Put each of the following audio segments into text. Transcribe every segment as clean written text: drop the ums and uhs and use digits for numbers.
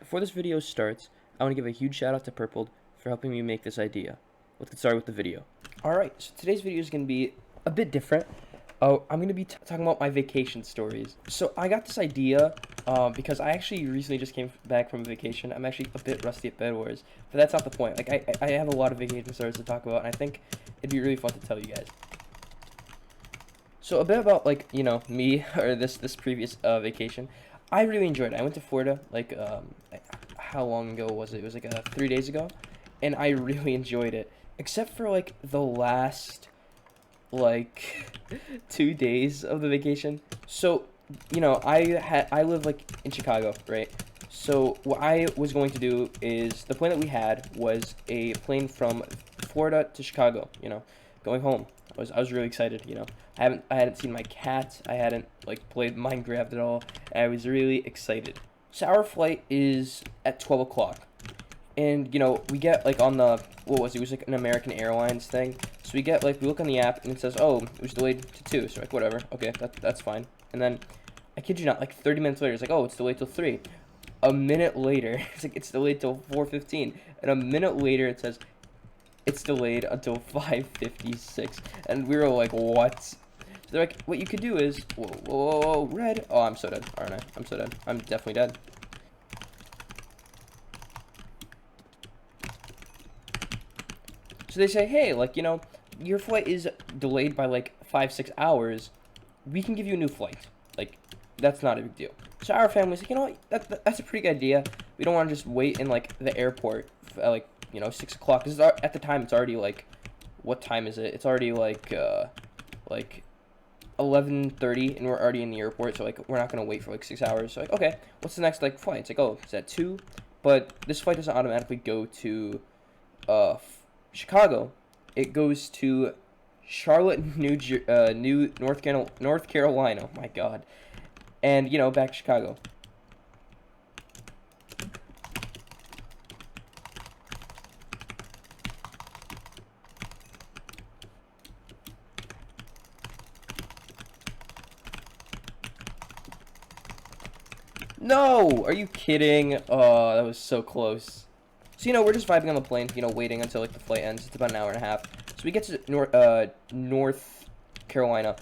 before this video starts, I want to give a huge shout out to Purpled for helping me make this idea. Let's get started with the video. Alright, so today's video is going to be a bit different. I'm going to be talking about my vacation stories. So I got this idea because I actually recently just came back from vacation. I'm actually a bit rusty at Bed Wars, but that's not the point. Like, I have a lot of vacation stories to talk about, and I think it'd be really fun to tell you guys. So a bit about, like, you know, me, or this previous vacation. I really enjoyed it. I went to Florida, like, how long ago was it? It was like 3 days ago, and I really enjoyed it, except for like the last like 2 days of the vacation. So, you know, I live like in Chicago, right? So what I was going to do is the plan that we had was a plane from Florida to Chicago, you know, going home. I was really excited, you know. I hadn't seen my cat. I hadn't like played Minecraft at all. And I was really excited. So our flight is at 12 o'clock. And, you know, we get, like, on the, what was it? It was, like, an American Airlines thing. So we get, like, we look on the app, and it says, oh, it was delayed to 2. So, like, whatever. Okay, that's fine. And then, I kid you not, like, 30 minutes later, it's like, oh, it's delayed till 3. A minute later, it's like, it's delayed till 4:15. And a minute later, it says, it's delayed until 5:56. And we were like, what? So they're like, what you could do is, whoa, red. Oh, I'm so dead, aren't I? I'm so dead. I'm definitely dead. So they say, hey, like, you know, your flight is delayed by like 5-6 hours. We can give you a new flight. Like, that's not a big deal. So our family's like, you know what, that's a pretty good idea. We don't want to just wait in like the airport at like, you know, 6 o'clock. Because at the time it's already like, what time is it? It's already like 11:30, and we're already in the airport. So like, we're not gonna wait for like 6 hours. So like, okay, what's the next like flight? It's like, oh, it's at 2, but this flight doesn't automatically go to Chicago. It goes to Charlotte, North Carolina. Oh my God, and you know, back to Chicago. No, are you kidding? Oh, that was so close. So, you know, we're just vibing on the plane, you know, waiting until like the flight ends. It's about an hour and a half. So we get to North Carolina,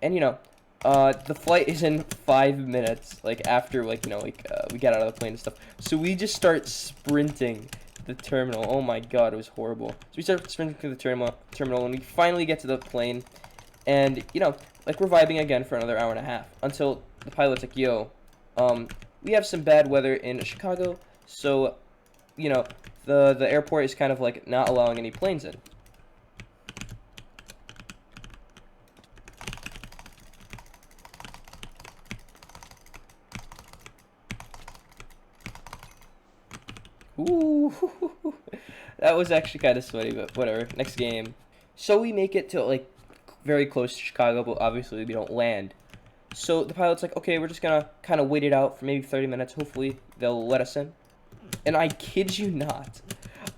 and you know, the flight is in 5 minutes. Like after like, you know, like we get out of the plane and stuff. So we just start sprinting the terminal. Oh my God, it was horrible. So we start sprinting through the terminal, and we finally get to the plane, and you know, like we're vibing again for another hour and a half until the pilot's like, yo, we have some bad weather in Chicago, so you know, the airport is kind of like not allowing any planes in. Ooh, that was actually kind of sweaty, but whatever. Next game. So we make it to like very close to Chicago, but obviously we don't land. So the pilot's like, okay, we're just gonna kind of wait it out for maybe 30 minutes. Hopefully they'll let us in. And I kid you not,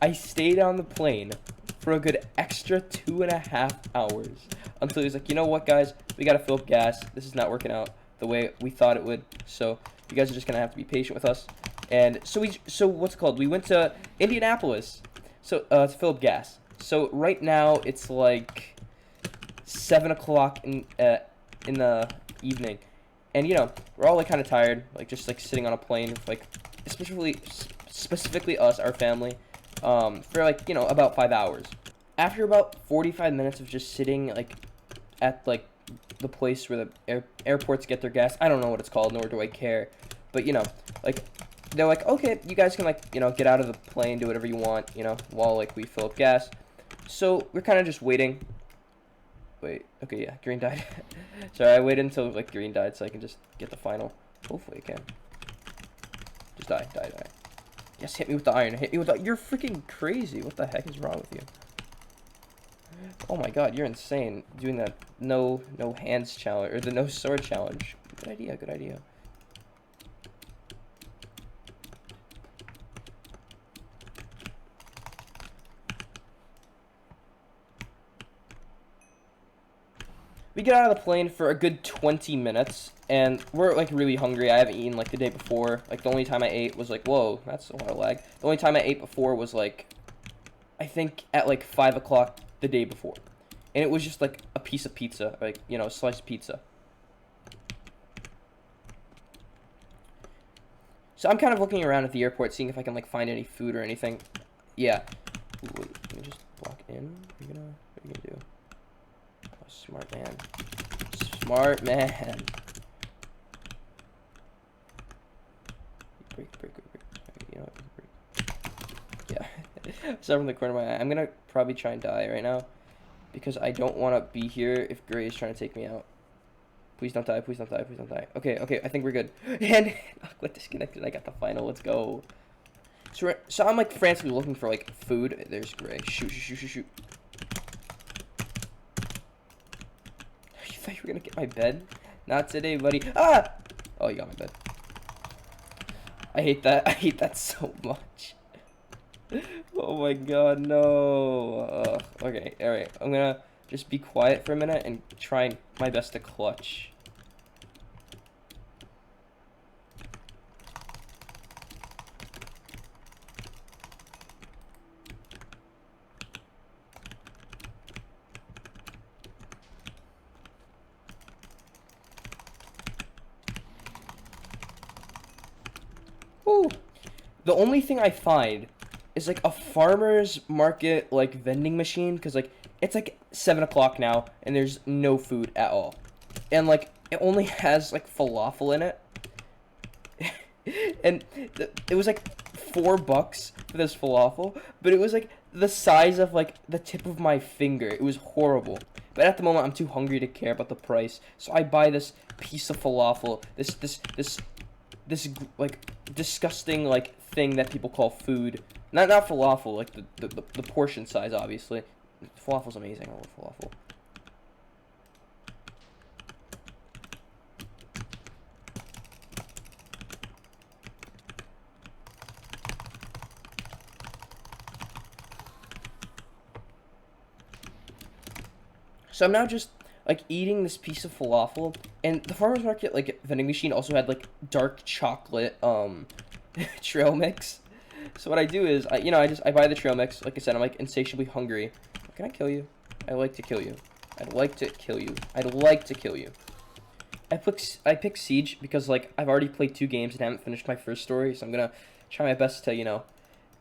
I stayed on the plane for a good extra 2.5 hours until he's like, you know what, guys, we gotta fill up gas. This is not working out the way we thought it would. So you guys are just gonna have to be patient with us. And so what's it called? We went to Indianapolis, so to fill up gas. So right now it's like 7 o'clock in the evening, and you know, we're all like kind of tired, like just like sitting on a plane, like specifically us, our family, for like, you know, about 5 hours. After about 45 minutes of just sitting like at like the place where the airports get their gas, I don't know what it's called, nor do I care, but you know, like they're like, okay, you guys can like, you know, get out of the plane, do whatever you want, you know, while like we fill up gas. So we're kind of just waiting. Wait, okay, yeah, green died. Sorry, I waited until like green died so I can just get the final. Hopefully I can. Just die. Yes, hit me with the iron. Hit me with the... You're freaking crazy. What the heck is wrong with you? Oh my God, you're insane. Doing that no hands challenge, or the no sword challenge. Good idea. we get out of the plane for a good 20 minutes, and we're, like, really hungry. I haven't eaten, like, the day before. Like, the only time I ate was, like, whoa, that's a lot of lag. The only time I ate before was, like, I think at, like, 5 o'clock the day before. And it was just, like, a piece of pizza, like, you know, sliced pizza. So I'm kind of looking around at the airport, seeing if I can, like, find any food or anything. Yeah. Ooh, wait, let me just block in. What are you gonna do? Oh, smart man. Smart man. Break. You know what? Break. Yeah. So from the corner of my eye, I'm gonna probably try and die right now, because I don't want to be here if Gray is trying to take me out. Please don't die, please don't die, please don't die. Okay, I think we're good. And Aqua disconnected, I got the final, let's go. So I'm, like, frantically looking for, like, food. There's Gray. Shoot. You thought you were gonna get my bed? Not today, buddy. Ah! Oh, you got my bed. I hate that so much. Oh my god, no. Okay, alright. I'm gonna just be quiet for a minute and try my best to clutch. Ooh. The only thing I find is, like, a farmer's market, like, vending machine, because, like, it's, like, 7 o'clock now, and there's no food at all. And, like, it only has, like, falafel in it. And it was, like, $4 for this falafel, but it was, like, the size of, like, the tip of my finger. It was horrible. But at the moment, I'm too hungry to care about the price, so I buy this piece of falafel, this like disgusting, like, thing that people call food. Not falafel, like the portion size, obviously. Falafel's amazing. I love falafel. So I'm now just, like, eating this piece of falafel, and the farmer's market, like, vending machine also had, like, dark chocolate trail mix. So what I do is I buy the trail mix. Like I said, I'm, like, insatiably hungry. Can I kill you? I'd like to kill you. I'd like to kill you. I'd like to kill you. I pick Siege because, like, I've already played 2 games and haven't finished my first story, so I'm gonna try my best to, you know,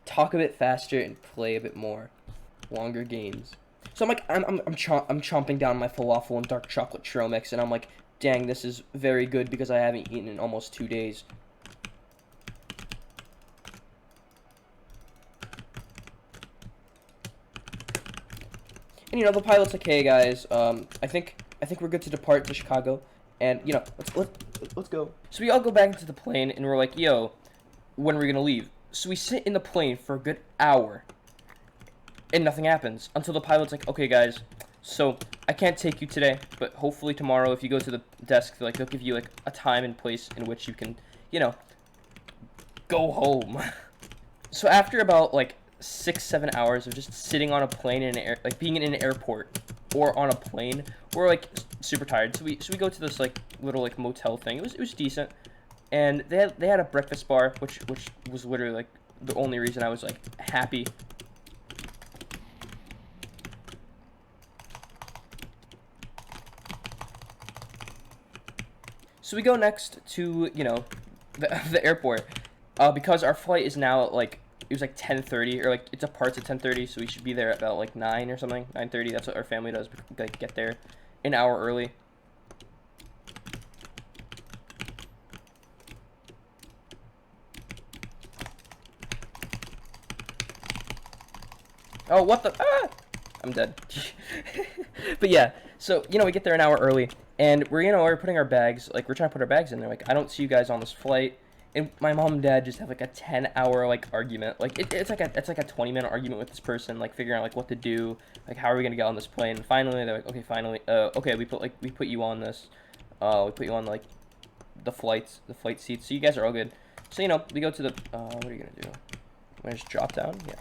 talk a bit faster and play a bit more longer games. So I'm, like, I'm chomping down my falafel and dark chocolate trail mix, and I'm like, dang, this is very good because I haven't eaten in almost 2 days. And, you know, the pilot's like, hey guys, I think we're good to depart to Chicago, and, you know, let's go. So we all go back into the plane, and we're like, yo, when are we gonna leave? So we sit in the plane for a good hour, and nothing happens until the pilot's like, okay guys, so I can't take you today, but hopefully tomorrow, if you go to the desk, they'll give you, like, a time and place in which you can, you know, go home. So after about, like, 6-7 hours of just sitting on a plane in being in an airport or on a plane, we're, like, super tired. So we go to this, like, little, like, motel thing. It was decent, and they had a breakfast bar, which was literally, like, the only reason I was, like, happy. So we go next to, you know, the airport, because our flight is now at, like, it was like 10:30, or, like, it departs at 10:30, so we should be there at about, like, 9 or something, 9:30. That's what our family does. We, like, get there an hour early. Oh, what the? Ah! I'm dead. But yeah, so, you know, we get there an hour early, and we're putting our bags, like, we're trying to put our bags in there. Like, I don't see you guys on this flight. And my mom and dad just have, like, a 10-hour, like, argument. Like, it's like a 20-minute argument with this person, like, figuring out, like, what to do, like, how are we gonna get on this plane. And finally, they're like, okay, we put you on this, we put you on, like, the flight seats, so you guys are all good. So, you know, we go to the, what are you gonna do? I'm gonna just drop down? Yeah.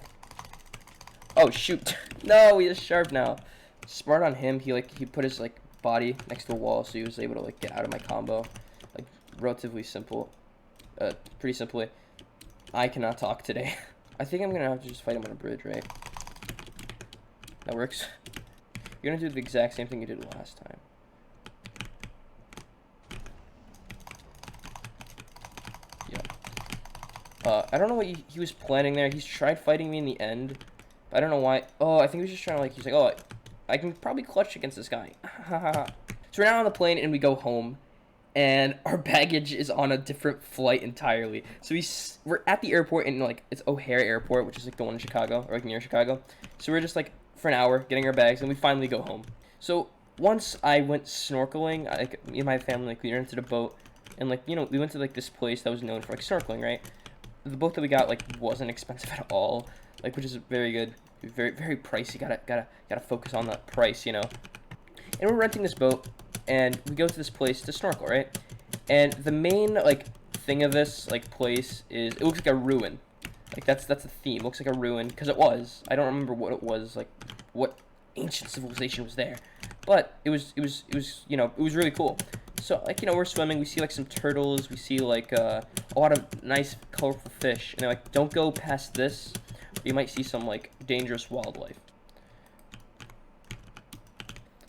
Oh, shoot. No, he is sharp now. Smart on him. He put his, like, body next to a wall, so he was able to like get out of my combo, like relatively simple, pretty simply. I cannot talk today. I think I'm gonna have to just fight him on a bridge, right? That works. You're gonna do the exact same thing you did last time. I don't know what he was planning there. He's tried fighting me in the end. But I don't know why. Oh, I think he was just trying to, like, he's like, oh, I can probably clutch against this guy. So we're now on the plane, and we go home. And our baggage is on a different flight entirely. So we're at the airport, and, like, it's O'Hare Airport, which is, like, the one in Chicago, or, like, near Chicago. So we're just, like, for an hour, getting our bags, and we finally go home. So once I went snorkeling, like, me and my family, like, we rented a boat. And, like, you know, we went to, like, this place that was known for, like, snorkeling, right? The boat that we got, like, wasn't expensive at all, like, which is very good, very, very pricey. Gotta focus on the price, you know. And we're renting this boat, and we go to this place to snorkel, right? And the main, like, thing of this, like, place is, it looks like a ruin. Like, that's the theme. It looks like a ruin, because it was. I don't remember what it was, like, what ancient civilization was there. But it was, you know, it was really cool. So, like, you know, we're swimming, we see, like, some turtles, we see, like, a lot of nice, colorful fish, and they're like, don't go past this, or you might see some, like, dangerous wildlife.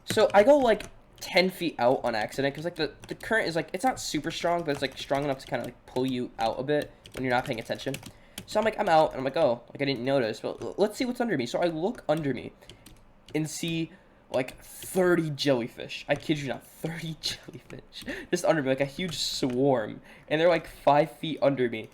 So, I go, like, 10 feet out on accident, because, like, the current is, like, it's not super strong, but it's, like, strong enough to kind of, like, pull you out a bit when you're not paying attention. So, I'm like, I'm out, and I'm like, oh, like, I didn't notice, but let's see what's under me. So, I look under me, and see, like, 30 jellyfish. I kid you not, 30 jellyfish. Just under me, like a huge swarm. And they're like 5 feet under me.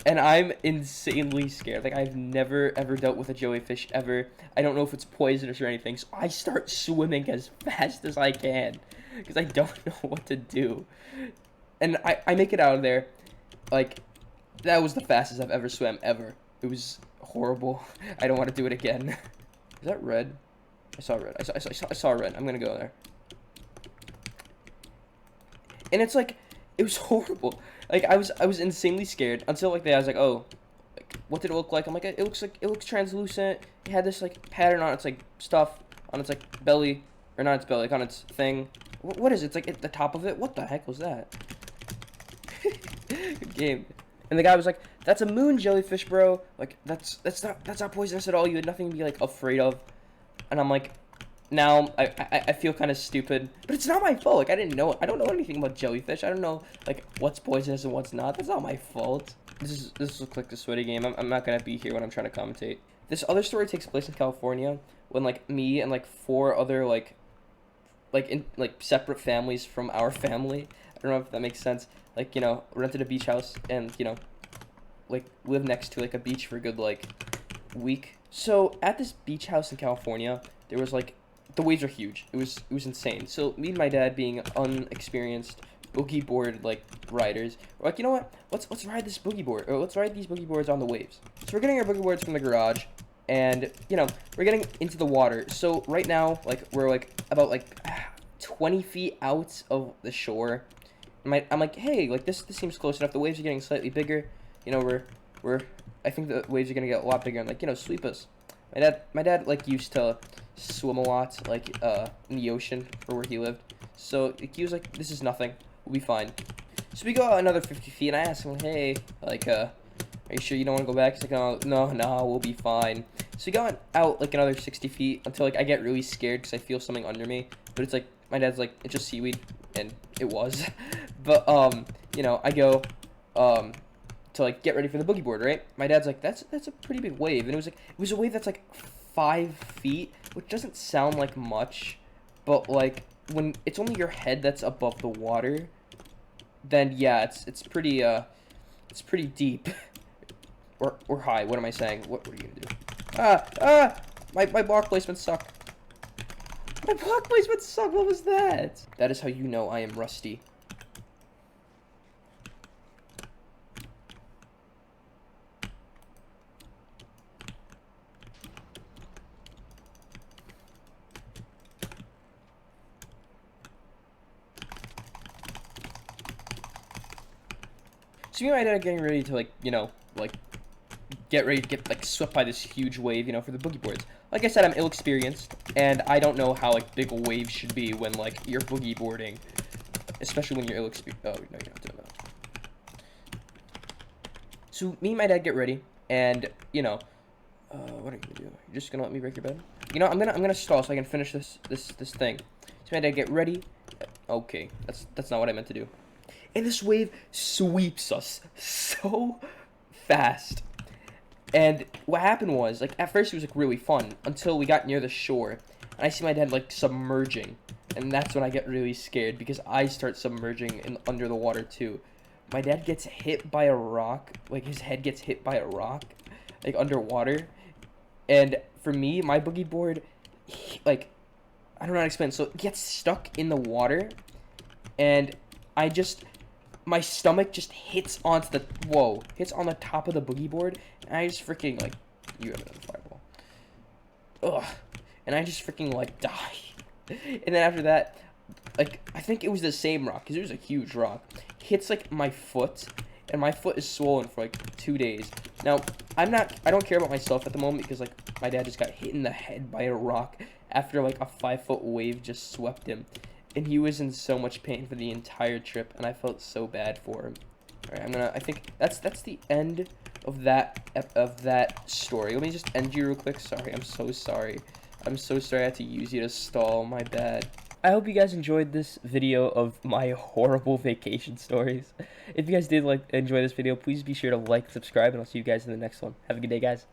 And I'm insanely scared. Like, I've never, ever dealt with a jellyfish, ever. I don't know if it's poisonous or anything. So I start swimming as fast as I can. Because I don't know what to do. And I make it out of there. Like, that was the fastest I've ever swam, ever. It was horrible. I don't want to do it again. Is that red? I saw red. I saw red. I'm gonna go there. And it's like, it was horrible. Like, I was insanely scared until, like, I was like, oh, like, what did it look like? I'm like, it looks translucent. It had this, like, pattern on its, like, stuff, on its, like, belly, or not its belly, like, on its thing. What is it? It's, like, at the top of it? What the heck was that? Good game. And the guy was like, that's a moon jellyfish, bro. Like, that's not poisonous at all. You had nothing to be, like, afraid of. And I'm like, now I feel kind of stupid, but it's not my fault. Like, I don't know anything about jellyfish. I don't know, like, what's poisonous and what's not. That's not my fault. This looks like the sweaty game. I'm not gonna be here when I'm trying to commentate. This other story takes place in California when, like, me and, like, 4 other, like separate families from our family. I don't know if that makes sense. Like, you know, rented a beach house and, you know, like, live next to, like, a beach for a good, like, week. So at this beach house in California, there was, like, the waves are huge. It was insane. So me and my dad, being unexperienced boogie board, like, riders, we're like, you know what? Let's ride this boogie board, or let's ride these boogie boards on the waves. So we're getting our boogie boards from the garage, and, you know, we're getting into the water. So right now, like, we're, like, about, like, 20 feet out of the shore. I'm like, hey, like, this seems close enough. The waves are getting slightly bigger. You know, I think the waves are gonna get a lot bigger and, like, you know, sweep us. My dad like, used to swim a lot, like, in the ocean, or where he lived. So he was like, this is nothing. We'll be fine. So we go out another 50 feet, and I ask him, hey, like, are you sure you don't want to go back? He's like, oh, no, we'll be fine. So we go out, like, another 60 feet until, like, I get really scared because I feel something under me. But it's like, my dad's like, it's just seaweed, and it was. But, you know, I go, to, like, get ready for the boogie board, right? My dad's like, that's a pretty big wave. And it was a wave that's, like, 5 feet, which doesn't sound like much, but, like, when it's only your head that's above the water, then, yeah, it's pretty deep. or high. What am I saying? What are you gonna do? My block placement sucked. My block placement sucked. What was that? That is how you know I am rusty. So me and my dad are getting ready to, like, you know, like, get ready to get like swept by this huge wave, you know, for the boogie boards. Like I said, I'm ill-experienced, and I don't know how like big a wave should be when like you're boogie boarding, especially when you're ill-experienced. Oh no, you don't have to do that. So me and my dad get ready, and you know, what are you gonna do? You're just gonna let me break your bed? You know, I'm gonna stall so I can finish this thing. So my dad get ready. Okay, that's not what I meant to do. And this wave sweeps us so fast. And what happened was, like, at first it was, like, really fun until we got near the shore. And I see my dad, like, submerging. And that's when I get really scared because I start submerging under the water, too. My dad gets hit by a rock. Like, his head gets hit by a rock, like, underwater. And for me, my boogie board, like, I don't know how to explain. So it gets stuck in the water. And my stomach just hits onto hits on the top of the boogie board, and I just freaking, like, you have another fireball. Ugh. And I just freaking, like, die. And then after that, like, I think it was the same rock, because it was a huge rock. Hits, like, my foot, and my foot is swollen for, like, 2 days. Now, I don't care about myself at the moment, because, like, my dad just got hit in the head by a rock after, like, a 5-foot wave just swept him. And he was in so much pain for the entire trip, and I felt so bad for him. All right, I think that's the end of that story. Let me just end you real quick. Sorry, I'm so sorry. I'm so sorry I had to use you to stall. My bad. I hope you guys enjoyed this video of my horrible vacation stories. If you guys did enjoy this video, please be sure to like, subscribe, and I'll see you guys in the next one. Have a good day, guys.